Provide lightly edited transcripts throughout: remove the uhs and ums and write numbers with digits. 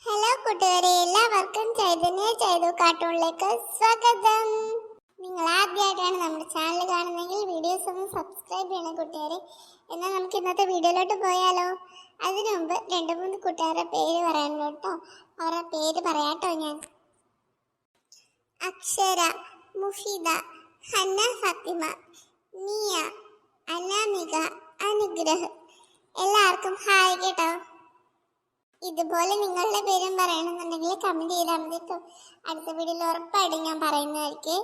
Hello കൂട്ടുകാരെ, എല്ലാവർക്കും ചൈതന്യ ചൈതു കാർട്ടൂണിലേക്ക് സ്വാഗതം. നിങ്ങൾ ആദ്യമായിട്ടാണ് നമ്മുടെ ചാനൽ കാണുന്നതെങ്കിൽ വീഡിയോസ് ഒന്ന് സബ്സ്ക്രൈബ് ചെയ്യണം കൂട്ടുകാരെ. എന്നാൽ നമുക്ക് ഇന്നത്തെ വീഡിയോയിലോട്ട് പോയാലോ? അതിനു മുമ്പ് 2-3 കൂട്ടുകാരുടെ പേര് പറയാനുണ്ട് കേട്ടോ. അവരുടെ പേര് പറയാട്ടോ ഞാൻ. അക്ഷര, മുഫീദ, ഹന്ന ഫാത്തിമ, നിയ, അനാമിക, അനുഗ്രഹ്. എല്ലാവർക്കും ഹായ് കേട്ടോ. ഇതുപോലെ നിങ്ങളുടെ പേരും പറയണമെന്നുണ്ടെങ്കിൽ കമന്റ് ചെയ്താൽ മതി കേട്ടോ. അടുത്ത വീഡിയോയിൽ ഉറപ്പായിട്ടും ഞാൻ പറയുന്നതായിരിക്കും.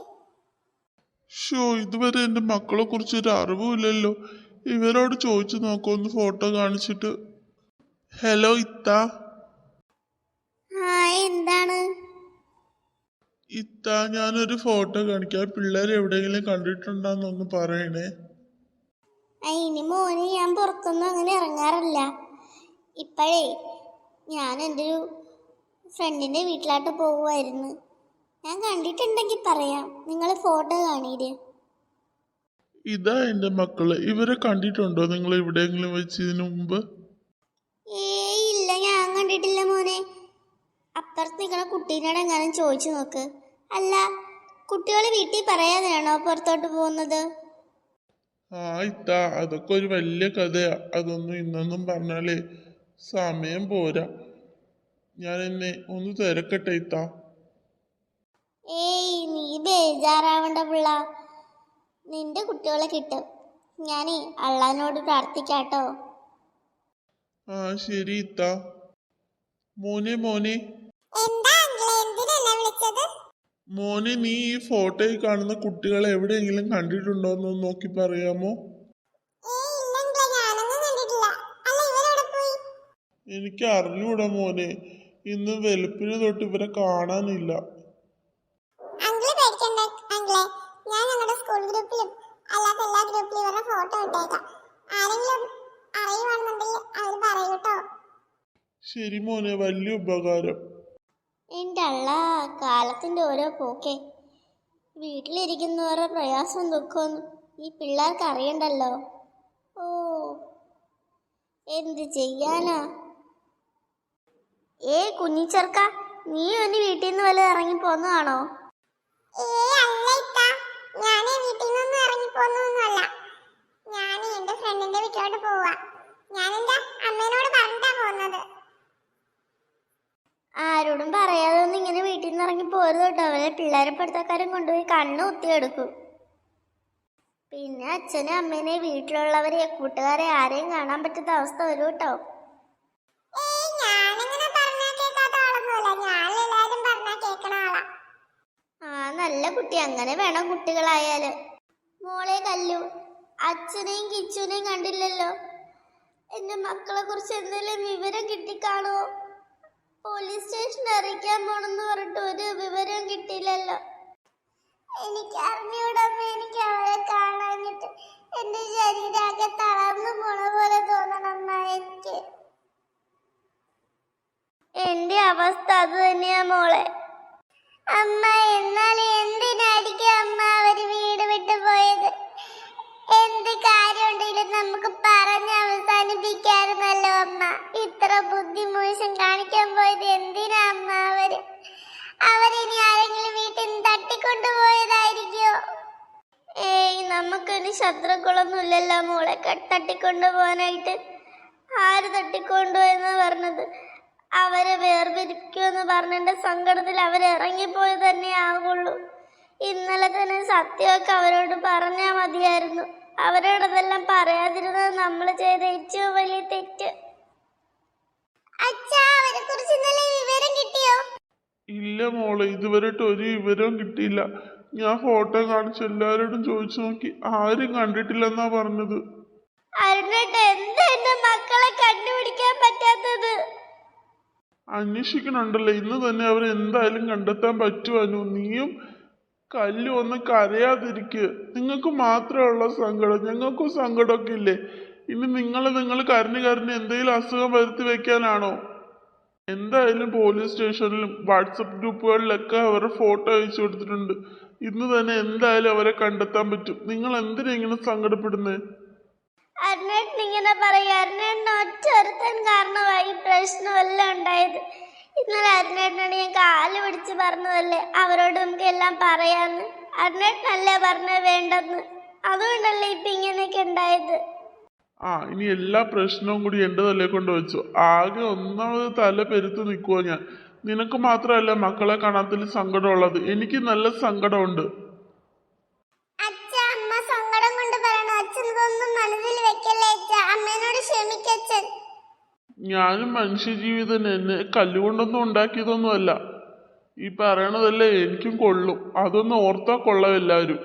ഇതുവരെ എൻ്റെ മക്കളെ കുറിച്ച് ഒരു അറിവുമില്ലല്ലോ. ഇവരോട് ചോദിച്ചു നോക്കൂ, ഒന്ന് ഫോട്ടോ കാണിച്ചിട്ട്. ഹലോ ഇത്ത. എന്താണ് ഇത്ത, ഞാനൊരു ഫോട്ടോ കാണിക്കാം. പിള്ളേർ എവിടെയെങ്കിലും കണ്ടിട്ടുണ്ടോന്നൊന്ന് പറയണേ. ഇനി മോന് ഞാൻ പുറത്തൊന്നും അങ്ങനെ ഇറങ്ങാറില്ല. ഇപ്പോഴേ ഞാൻ എൻ്റെ ഒരു ഫ്രണ്ടിൻ്റെ വീട്ടിലോട്ട് പോകുമായിരുന്നു. ഞാൻ കണ്ടിട്ടുണ്ടെങ്കിൽ പറയാം, നിങ്ങൾ ഫോട്ടോ കാണിയില്ലേ. ഇതാ എൻ്റെ മക്കള്. ഇവരെ കണ്ടിട്ടുണ്ടോ നിങ്ങൾ എവിടെയെങ്കിലും വെച്ച് ഇതിനു മുമ്പ്? ഇല്ല, ഞാൻ കണ്ടിട്ടില്ല മോനെ. അപ്പുറത്ത് നിൽക്കണ കുട്ടീനോട് എങ്ങാനും ചോദിച്ചു നോക്ക്. അല്ല, കുട്ടികൾ വീട്ടിൽ പറയാതെയാണോ പുറത്തോട്ട് പോകുന്നത്? ഇത്ത, അതൊക്കെ ഒരു വലിയ കഥയാ. അതൊന്നും ഇന്നൊന്നും പറഞ്ഞാലേ സമയം പോരാ. ഞാൻ എന്നെ ഒന്ന് തിരക്കട്ടെ ഇത്ത. നീ ബേജാറാവണ്ട പിള്ള, നിന്റെ കുട്ടികളെ കിട്ടും. ഞാനേ അള്ളാനോട് പ്രാർത്ഥിക്കാട്ടോ. ശരി ഇത്ത. മോനെ മോനെ, നീ ഈ ഫോട്ടോയിൽ കാണുന്ന കുട്ടികളെ എവിടെയെങ്കിലും കണ്ടിട്ടുണ്ടോ എന്ന് നോക്കി പറയാമോ? എനിക്ക് അറിഞ്ഞൂടാ മോനെ. ഇന്ന് വെളുപ്പിന് തൊട്ട് ഇവരെ കാണാനില്ല. ശരി മോനെ, വലിയ ഉപകാരം. എൻ്റെ അള്ള, കാലത്തിൻ്റെ ഓരോ പോക്കേ. വീട്ടിലിരിക്കുന്നവരുടെ പ്രയാസവും ദുഃഖവും ഈ പിള്ളേർക്ക് അറിയണ്ടല്ലോ. എന്ത് ചെയ്യാനാ? കുഞ്ഞിച്ചെറുക്ക, നീ ഒന്ന് വീട്ടിൽ നിന്ന് വല്ല ഇറങ്ങി പോന്നതാണോ? ആരോടും പറയാതെ ഒന്നും ഇങ്ങനെ വീട്ടിൽ നിന്ന് ഇറങ്ങി പോരുത് കേട്ടോ. അവരെ പിള്ളേരെ പഠിത്തക്കാരും കൊണ്ടുപോയി കണ്ണ് കുത്തിയെടുക്കും. പിന്നെ അച്ഛനും അമ്മേനെ, വീട്ടിലുള്ളവരെ, കൂട്ടുകാരെ ആരെയും കാണാൻ പറ്റാത്ത അവസ്ഥ വരും കേട്ടോ. നല്ല കുട്ടി, അങ്ങനെ വേണം കുട്ടികളായാല്. മോളെ കല്ലു, അച്ഛനെയും കിച്ചുനെയും കണ്ടില്ലല്ലോ. എന്റെ മക്കളെ കുറിച്ച് എന്തെങ്കിലും വിവരം കിട്ടിക്കാണോ? പോലീസ് സ്റ്റേഷനിൽ അറിയിക്കാൻ പോണെന്ന് പറഞ്ഞിട്ട് ഒരു വിവരവും കിട്ടിയില്ലല്ലോ. എനിക്ക് അറിഞ്ഞൂടമ്മ, എനിക്ക് അവരെ കാണാഞ്ഞിട്ട് എന്റെ ശരീരമൊക്കെ തളർന്നു പോണ പോലെ തോന്നണമ്മ. എനിക്ക് എന്റെ അവസ്ഥ അത് തന്നെയാ മോളെ. അമ്മ, എന്നാലും എന്തിനായിരിക്കും അമ്മ അവര് വീട് വിട്ടു പോയത്? എന്ത് കാര്യമുണ്ടെങ്കിലും നമുക്ക് പറഞ്ഞ് അവസാനിപ്പിക്കാറുന്നല്ലോ അമ്മ. ഇത്ര ബുദ്ധിമോശം കാണിക്കാൻ പോയത് എന്തിനാ അമ്മ? അവരിനി ആരെങ്കിലും വീട്ടിൽ നിന്ന് തട്ടിക്കൊണ്ടുപോയതായിരിക്കോ? നമുക്കിനി ശത്രുക്കളൊന്നും ഇല്ലല്ലോ മോളെ തട്ടിക്കൊണ്ടുപോകാനായിട്ട്. ആര് തട്ടിക്കൊണ്ടുപോയെന്നാ പറഞ്ഞത്? അവരെ വേർപിരിക്കുമെന്ന് പറഞ്ഞതിന്റെ സങ്കടത്തിൽ അവരിറങ്ങിപ്പോയത് തന്നെ ആകുള്ളൂ. ഇന്നലെ തന്നെ സത്യമൊക്കെ അവരോട് പറഞ്ഞാൽ മതിയായിരുന്നു. അവരോടതെല്ലാം പറയാതിരുന്നത് നമ്മൾ ചെയ്ത ഏറ്റവും വലിയ തെറ്റ്. അവരെ കുറിച്ച് ഇന്നലെ വിവരം കിട്ടിയോ? ഇല്ല മോളെ, ഇതുവരെയായിട്ട് ഒരു വിവരവും കിട്ടിയില്ല. ഞാൻ ഫോട്ടോ കാണിച്ച് എല്ലാവരോടും ചോദിച്ചു നോക്കി, ആരും കണ്ടിട്ടില്ലെന്നാ പറഞ്ഞത്. അരുണേട്ട, എന്താ എന്റെ മക്കളെ കണ്ടുപിടിക്കാൻ പറ്റാത്തത്? അന്വേഷിക്കണുണ്ടല്ലോ, ഇന്ന് തന്നെ അവർ എന്തായാലും കണ്ടെത്താൻ പറ്റുവാനു. നീയും കല്ലു ഒന്ന് കരയാതിരിക്കുക. നിങ്ങൾക്ക് മാത്രമുള്ള സങ്കടം, ഞങ്ങൾക്കും സങ്കടമൊക്കെ ഇല്ലേ? ഇനി നിങ്ങൾ കരഞ്ഞ് എന്തെങ്കിലും അസുഖം വരുത്തി വെക്കാനാണോ? എന്തായാലും പോലീസ് സ്റ്റേഷനിലും വാട്സപ്പ് ഗ്രൂപ്പുകളിലൊക്കെ അവരുടെ ഫോട്ടോ അയച്ചു കൊടുത്തിട്ടുണ്ട്. ഇന്ന് തന്നെ എന്തായാലും അവരെ കണ്ടെത്താൻ പറ്റും. നിങ്ങൾ എന്തിനാ ഇങ്ങനെ സങ്കടപ്പെടുന്നേ? അരുണേട്ടൻ ഇങ്ങനെ പറയാ. അരുണേട്ടൻ ഒറ്റൊരുത്തൻ കാരണമായി പ്രശ്നമെല്ലാം ഉണ്ടായത്. ഇന്നലെ അരുണേട്ടനോട് ഞാൻ കാല് പിടിച്ച് പറഞ്ഞതല്ലേ അവരോട് നമുക്ക് എല്ലാം പറയാന്ന്. അരുണേട്ടനല്ലേ പറഞ്ഞത് വേണ്ടെന്ന്. അതുകൊണ്ടല്ലേ ഇപ്പൊ ഇങ്ങനെയൊക്കെ ഉണ്ടായത്. ഇനി എല്ലാ പ്രശ്നവും കൂടി എൻ്റെ തലയെ കൊണ്ട് വെച്ചു. ആകെ ഒന്നാമത് തല പെരുത്ത് നിൽക്കുവോ ഞാൻ. നിനക്ക് മാത്രമല്ല മക്കളെ കാണാത്തിൽ സങ്കടമുള്ളത്, എനിക്ക് നല്ല സങ്കടമുണ്ട്. അച്ഛ, അമ്മ സങ്കടം കൊണ്ട് പറയണോ? അച്ഛൻ ഇതൊന്നും മനസ്സിൽ വെക്കല്ലേ അച്ഛ. അമ്മേനോട് ക്ഷമിക്കച്ഛൻ. ഞാനും മനുഷ്യജീവിതം, എന്നെ കല്ലുകൊണ്ടൊന്നും ഉണ്ടാക്കിയതൊന്നുമല്ല. ഈ പറയണതല്ലേ എനിക്കും കൊള്ളും. അതൊന്ന് ഓർത്താ കൊള്ളാം എല്ലാവരും.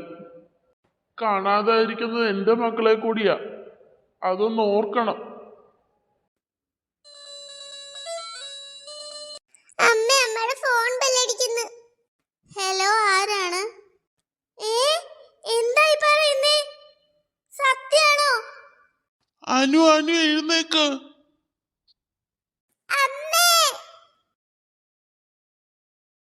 കാണാതായിരിക്കുന്നത് എൻ്റെ മക്കളെ കൂടിയാ, അതൊന്ന് ഓർക്കണം. അമ്മ, അമ്മയുടെ ഫോൺ ബെല്ലടിക്കുന്നു. ഹലോ, ആരാണ്? എന്തായി പറയുന്നേ? സത്യാണോ? അനു എഴുന്നേക്ക്.